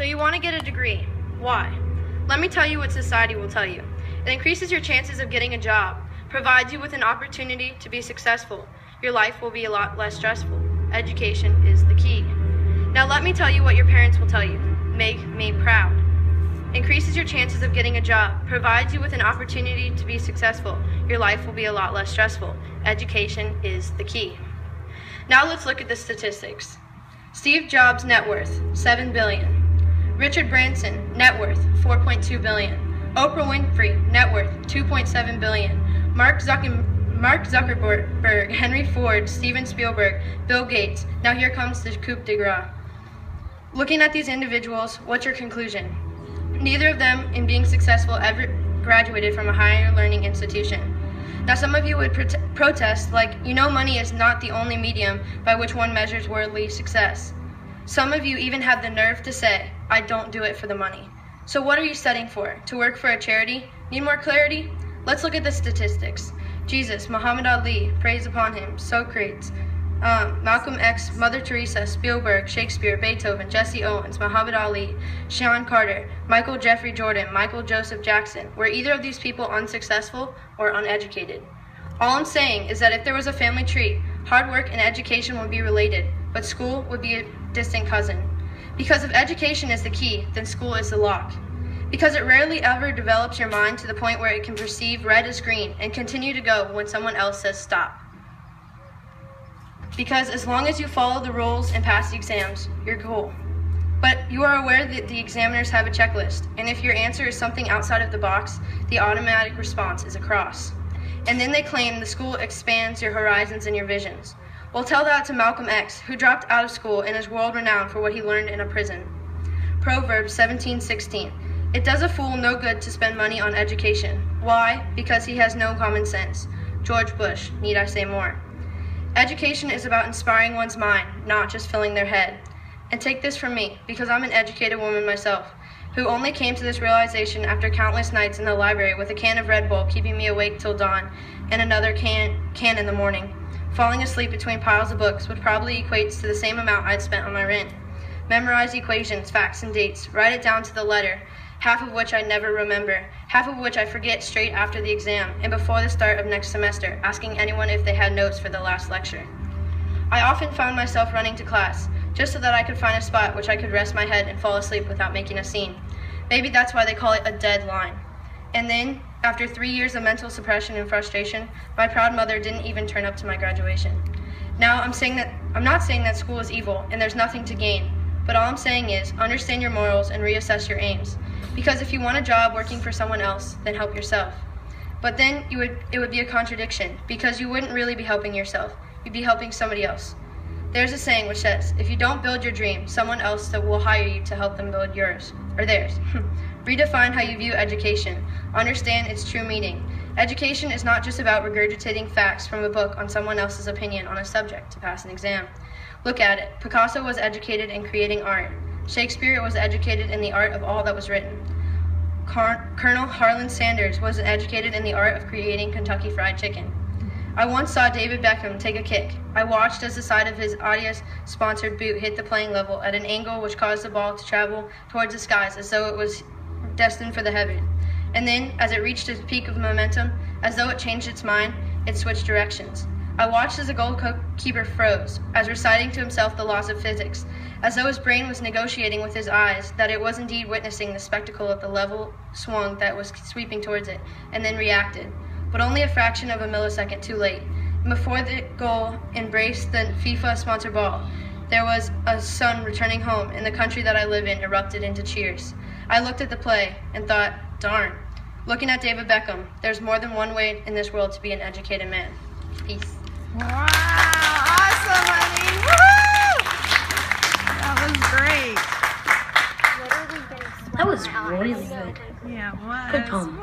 So you want to get a degree. Why? Let me tell you what society will tell you. It increases your chances of getting a job, provides you with an opportunity to be successful. Your life will be a lot less stressful. Education is the key. Now let me tell you what your parents will tell you. Make me proud. Increases your chances of getting a job, provides you with an opportunity to be successful. Your life will be a lot less stressful. Education is the key. Now let's look at the statistics. Steve Jobs' net worth, $7 billion. Richard Branson, net worth, $4.2 billion. Oprah Winfrey, net worth, $2.7 billion. Mark Zuckerberg, Henry Ford, Steven Spielberg, Bill Gates. Now here comes the coup de grace. Looking at these individuals, what's your conclusion? Neither of them, in being successful, ever graduated from a higher learning institution. Now some of you would protest like, money is not the only medium by which one measures worldly success. Some of you even have the nerve to say, I don't do it for the money. So what are you studying for? To work for a charity? Need more clarity? Let's look at the statistics. Jesus, Muhammad Ali, praise upon him, Socrates, Malcolm X, Mother Teresa, Spielberg, Shakespeare, Beethoven, Jesse Owens, Muhammad Ali, Sean Carter, Michael Jeffrey Jordan, Michael Joseph Jackson. Were either of these people unsuccessful or uneducated? All I'm saying is that if there was a family tree, hard work and education would be related, but school would be a distant cousin. Because if education is the key, then school is the lock. Because it rarely ever develops your mind to the point where it can perceive red as green and continue to go when someone else says stop. Because as long as you follow the rules and pass the exams, you're cool. But you are aware that the examiners have a checklist, and if your answer is something outside of the box, the automatic response is a cross. And then they claim the school expands your horizons and your visions. Well, tell that to Malcolm X, who dropped out of school and is world-renowned for what he learned in a prison. Proverbs 17:16. It does a fool no good to spend money on education. Why? Because he has no common sense. George Bush, need I say more? Education is about inspiring one's mind, not just filling their head. And take this from me, because I'm an educated woman myself, who only came to this realization after countless nights in the library with a can of Red Bull keeping me awake till dawn, and another can in the morning. Falling asleep between piles of books would probably equate to the same amount I'd spent on my rent. Memorize equations, facts, and dates, write it down to the letter, half of which I never remember, half of which I forget straight after the exam and before the start of next semester, asking anyone if they had notes for the last lecture. I often found myself running to class, just so that I could find a spot which I could rest my head and fall asleep without making a scene. Maybe that's why they call it a dead line. And then, after 3 years of mental suppression and frustration, my proud mother didn't even turn up to my graduation. Now, I'm not saying that school is evil and there's nothing to gain, but all I'm saying is understand your morals and reassess your aims. Because if you want a job working for someone else, then help yourself. But then it would be a contradiction, because you wouldn't really be helping yourself. You'd be helping somebody else. There's a saying which says, if you don't build your dream, someone else will hire you to help them build yours, or theirs. Redefine how you view education. Understand its true meaning. Education is not just about regurgitating facts from a book on someone else's opinion on a subject to pass an exam. Look at it. Picasso was educated in creating art. Shakespeare was educated in the art of all that was written. Colonel Harlan Sanders was educated in the art of creating Kentucky Fried Chicken. I once saw David Beckham take a kick. I watched as the side of his Adidas-sponsored boot hit the playing level at an angle which caused the ball to travel towards the skies as though it was destined for the heaven. And then, as it reached its peak of momentum, as though it changed its mind, it switched directions. I watched as the goalkeeper froze, as reciting to himself the laws of physics, as though his brain was negotiating with his eyes that it was indeed witnessing the spectacle of the level swung that was sweeping towards it, and then reacted, but only a fraction of a millisecond too late. And before the goal embraced the FIFA-sponsored ball, there was a sun returning home, and the country that I live in erupted into cheers. I looked at the play and thought, darn. Looking at David Beckham, there's more than one way in this world to be an educated man. Peace. Wow, awesome, honey. Woo! That was great. That was really good. Yeah, it was. Good poem.